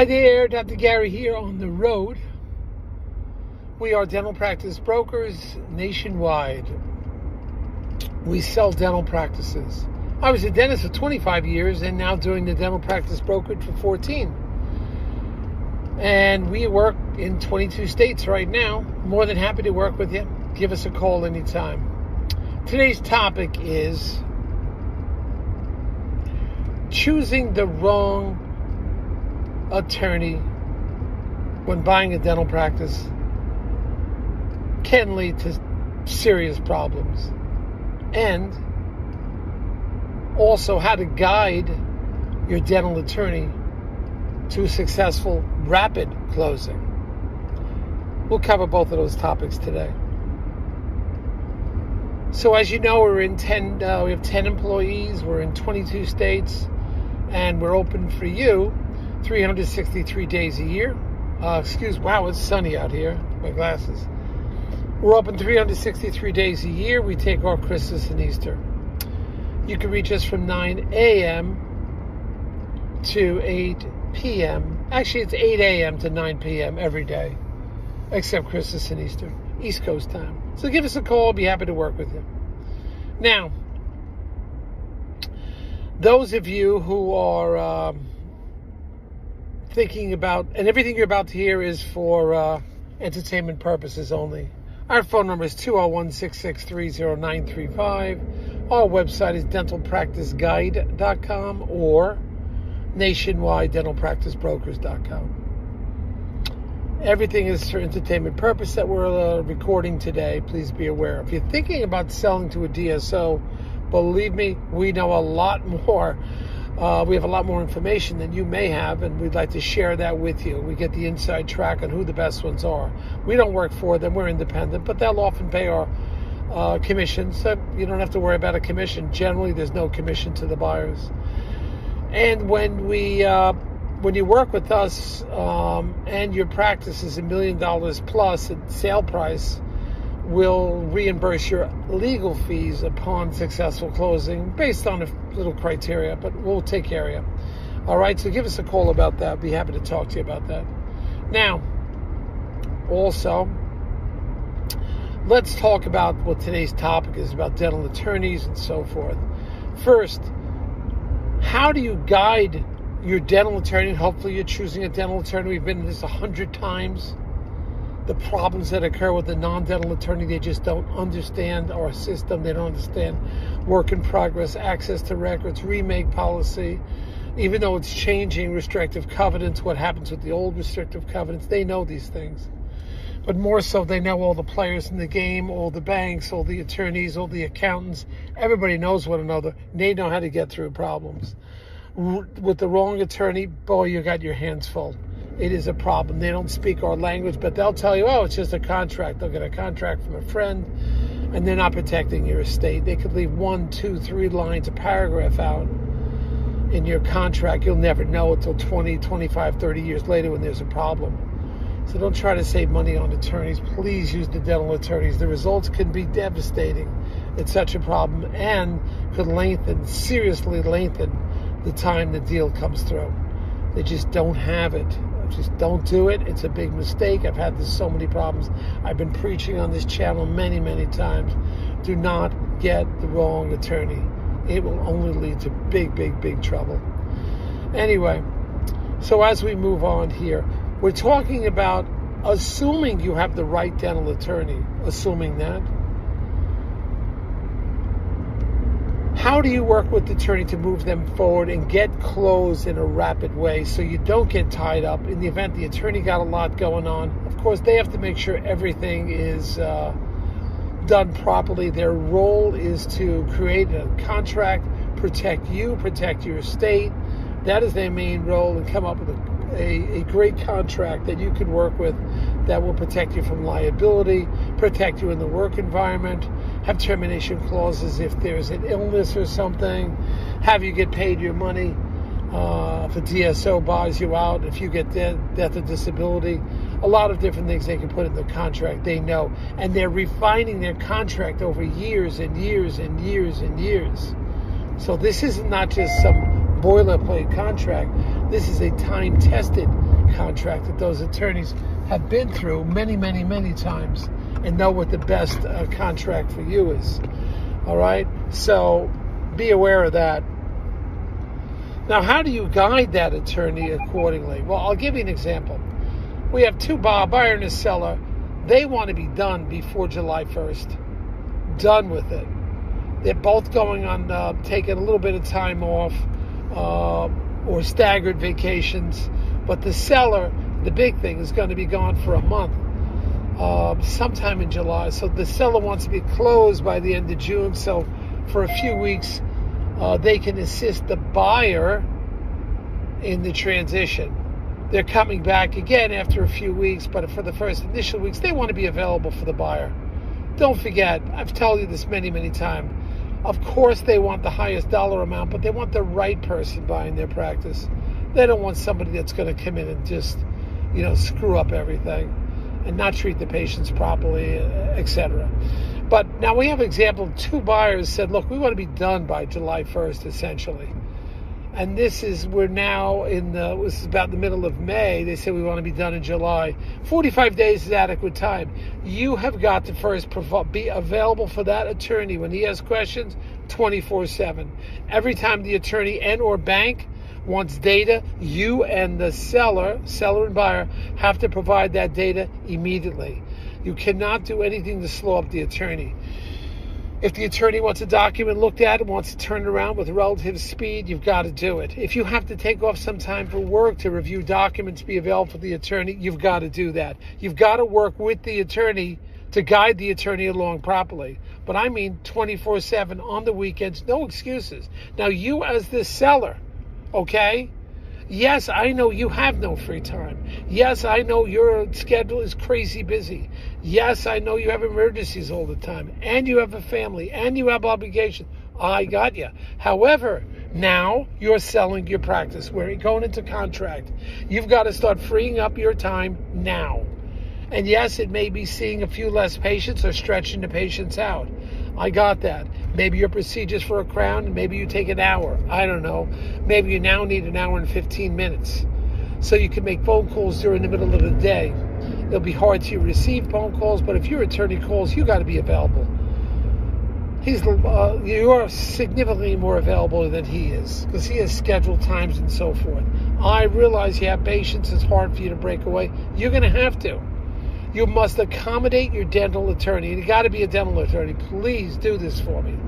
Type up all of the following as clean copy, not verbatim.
Hi there, Dr. Gary here on the road. We are dental practice brokers nationwide. We sell dental practices. I was a dentist for 25 years and now doing the dental practice brokerage for 14. And we work in 22 states right now. More than happy to work with you. Give us a call anytime. Today's topic is choosing the wrong attorney when buying a dental practice can lead to serious problems, and also how to guide your dental attorney to a successful rapid closing. We'll cover both of those topics today. So as you know, we have 10 employees, we're in 22 states, and we're open for you 363 days a year. Wow, it's sunny out here. My glasses. We're open 363 days a year. We take off Christmas and Easter. You can reach us from 9 a.m. to 8 p.m. Actually, it's 8 a.m. to 9 p.m. every day, except Christmas and Easter, East Coast time. So give us a call. I'll be happy to work with you. Now, those of you who are thinking about, and everything you're about to hear is for entertainment purposes only. Our phone number is 201-663-0935. Our website is dentalpracticeguide.com or nationwidedentalpracticebrokers.com. Everything is for entertainment purpose that we're recording today. Please be aware. If you're thinking about selling to a DSO, believe me, we know a lot more. We have a lot more information than you may have, and we'd like to share that with you. We get the inside track on who the best ones are. We don't work for them. We're independent, but they'll often pay our commission, so you don't have to worry about a commission. Generally, there's no commission to the buyers. And when you work with us and your practice is $1 million plus at sale price, we'll reimburse your legal fees upon successful closing based on a little criteria, but we'll take care of you. All right, so give us a call about that. I'll be happy to talk to you about that. Now, also, let's talk about what today's topic is about dental attorneys and so forth. First, how do you guide your dental attorney? Hopefully you're choosing a dental attorney. We've been in this 100 times. The problems that occur with a non-dental attorney, they just don't understand our system. They don't understand work in progress, access to records, remake policy. Even though it's changing restrictive covenants, what happens with the old restrictive covenants, they know these things. But more so, they know all the players in the game, all the banks, all the attorneys, all the accountants. Everybody knows one another. They know how to get through problems. With the wrong attorney, boy, you got your hands full. It is a problem. They don't speak our language, but they'll tell you, oh, it's just a contract. They'll get a contract from a friend, and they're not protecting your estate. They could leave 1, 2, 3 lines, a paragraph out in your contract. You'll never know until 20, 25, 30 years later when there's a problem. So don't try to save money on attorneys. Please use the dental attorneys. The results can be devastating. It's such a problem and could seriously lengthen the time the deal comes through. They just don't have it. Just don't do it. It's a big mistake. I've had so many problems. I've been preaching on this channel many, many times. Do not get the wrong attorney. It will only lead to big, big, big trouble. Anyway, so as we move on here, we're talking about assuming you have the right dental attorney. Assuming that. How do you work with the attorney to move them forward and get closed in a rapid way so you don't get tied up in the event the attorney got a lot going on? Of course, they have to make sure everything is done properly. Their role is to create a contract, protect you, protect your estate. That is their main role, and come up with a great contract that you can work with that will protect you from liability, protect you in the work environment, have termination clauses if there's an illness or something, have you get paid your money if a DSO buys you out, if you get death or disability, a lot of different things they can put in the contract. They know, and they're refining their contract over years and years and years and years. So this is not just some boilerplate contract. This is a time-tested contract that those attorneys have been through many, many, many times and know what the best contract for you is. All right? So be aware of that. Now, how do you guide that attorney accordingly? Well, I'll give you an example. We have two buyer and a seller. They want to be done before July 1st. Done with it. They're both going on taking a little bit of time off or staggered vacations. But the seller, the big thing, is going to be gone for a month, sometime in July. So the seller wants to be closed by the end of June. So for a few weeks, they can assist the buyer in the transition. They're coming back again after a few weeks, but for the first initial weeks, they want to be available for the buyer. Don't forget, I've told you this many, many times. Of course, they want the highest dollar amount, but they want the right person buying their practice. They don't want somebody that's going to come in and just, screw up everything and not treat the patients properly, etc. But now we have an example. Two buyers said, look, we want to be done by July 1st, essentially. And this is about the middle of May. They said we want to be done in July. 45 days is adequate time. You have got to first be available for that attorney when he has questions 24/7. Every time the attorney and or bank wants data, you and the seller and buyer, have to provide that data immediately. You cannot do anything to slow up the attorney. If the attorney wants a document looked at and wants to turn it around with relative speed, you've got to do it. If you have to take off some time for work to review documents, be available for the attorney, you've got to do that. You've got to work with the attorney to guide the attorney along properly. But I mean 24/7 on the weekends, no excuses. Now you as the seller, okay? Yes, I know you have no free time. Yes, I know your schedule is crazy busy. Yes, I know you have emergencies all the time, and you have a family, and you have obligations. I got you. However, now you're selling your practice. We're going into contract. You've got to start freeing up your time now. And yes, it may be seeing a few less patients or stretching the patients out. I got that. Maybe your procedure's for a crown, and maybe you take an hour. I don't know. Maybe you now need an hour and 15 minutes. So you can make phone calls during the middle of the day. It'll be hard to receive phone calls, but if your attorney calls, you got to be available. You are significantly more available than he is, because he has scheduled times and so forth. I realize you have patients. It's hard for you to break away. You're going to have to. You must accommodate your dental attorney. You got to be a dental attorney. Please do this for me.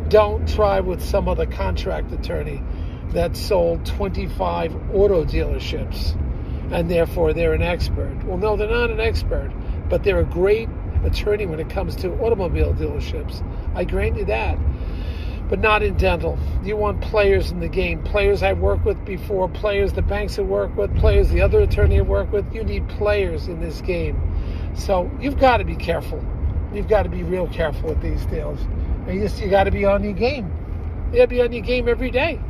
Don't try with some other contract attorney that sold 25 auto dealerships, and therefore they're an expert. Well, no, they're not an expert, but they're a great attorney when it comes to automobile dealerships. I grant you that, but not in dental. You want players in the game. Players I worked with before, players the banks I work with, players the other attorney I work with. You need players in this game. So you've got to be careful. You've got to be real careful with these deals. And you got to be on your game. You got to be on your game every day.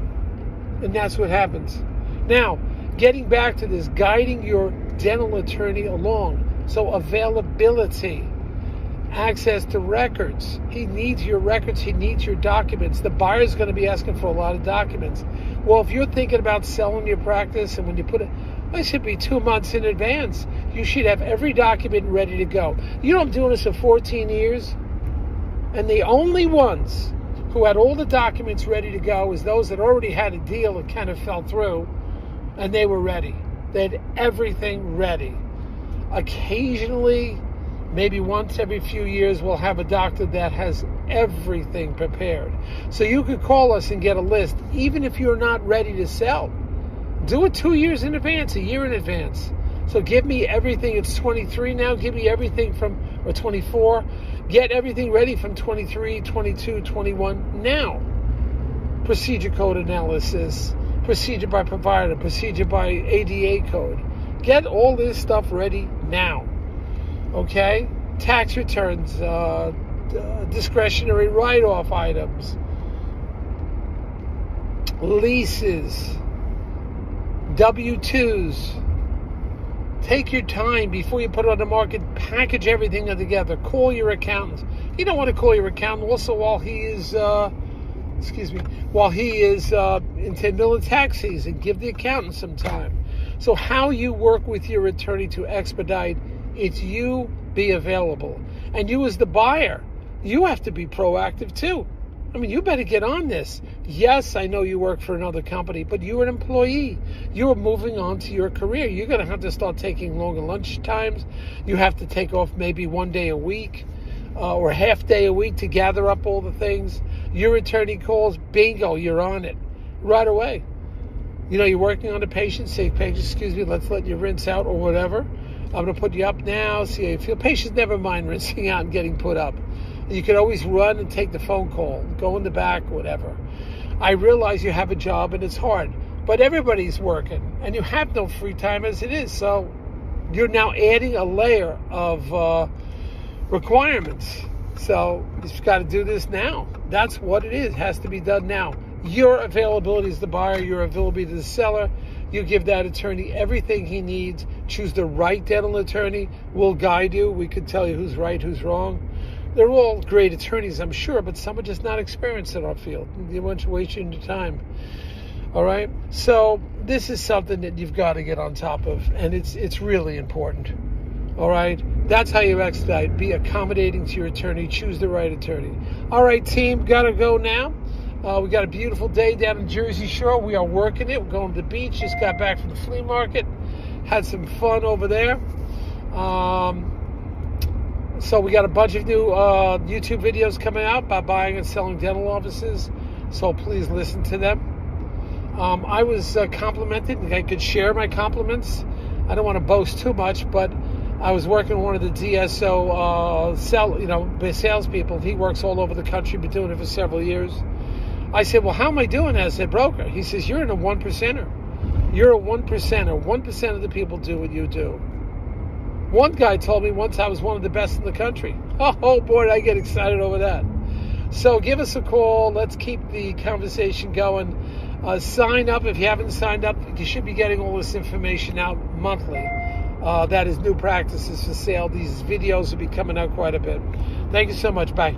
And that's what happens. Now, getting back to this, guiding your dental attorney along. So availability, access to records. He needs your records. He needs your documents. The buyer's going to be asking for a lot of documents. Well, if you're thinking about selling your practice, and when you put it should be 2 months in advance. You should have every document ready to go. You know, I'm doing this for 14 years, and the only ones who had all the documents ready to go is those that already had a deal that kind of fell through, and they were ready. They had everything ready. Occasionally, maybe once every few years, we'll have a doctor that has everything prepared. So you could call us and get a list, even if you're not ready to sell. Do it 2 years in advance, a year in advance. So give me everything. It's 23 now. Give me everything or 24. Get everything ready from 23, 22, 21 now. Procedure code analysis, procedure by provider, procedure by ADA code. Get all this stuff ready now. Okay? Tax returns, discretionary write-off items, leases, W-2s. Take your time before you put it on the market. Package everything together. Call your accountant. You don't want to call your accountant also while he is, into the middle of tax season. Give the accountant some time. So how you work with your attorney to expedite, it's you be available. And you as the buyer, you have to be proactive too. I mean, you better get on this. Yes, I know you work for another company, but you're an employee. You're moving on to your career. You're going to have to start taking longer lunch times. You have to take off maybe 1 day a week or a half day a week to gather up all the things. Your attorney calls, bingo, you're on it right away. You know, you're working on a patient, say, excuse me, let's let you rinse out or whatever. I'm going to put you up now, see how you feel. Patients never mind rinsing out and getting put up. You can always run and take the phone call, go in the back, whatever. I realize you have a job and it's hard, but everybody's working and you have no free time as it is. So you're now adding a layer of requirements. So you've got to do this now. That's what it is. It has to be done now. Your availability as the buyer, your availability to the seller. You give that attorney everything he needs. Choose the right dental attorney. We'll guide you. We could tell you who's right, who's wrong. They're all great attorneys, I'm sure, but some are just not experienced in our field. You want to waste your time. All right? So this is something that you've got to get on top of, and it's really important. All right? That's how you expedite. Be accommodating to your attorney. Choose the right attorney. All right, team, got to go now. We got a beautiful day down in Jersey Shore. We are working it. We're going to the beach. Just got back from the flea market. Had some fun over there. So we got a bunch of new YouTube videos coming out about buying and selling dental offices. So please listen to them. I was complimented, and I could share my compliments. I don't want to boast too much, but I was working with one of the DSO salespeople. He works all over the country, been doing it for several years. I said, well, how am I doing as a broker? He says, you're in a 1%er. You're a 1%er. 1% of the people do what you do. One guy told me once I was one of the best in the country. Oh boy, did I get excited over that. So give us a call. Let's keep the conversation going. Sign up if you haven't signed up. You should be getting all this information out monthly. That is new practices for sale. These videos will be coming out quite a bit. Thank you so much. Bye.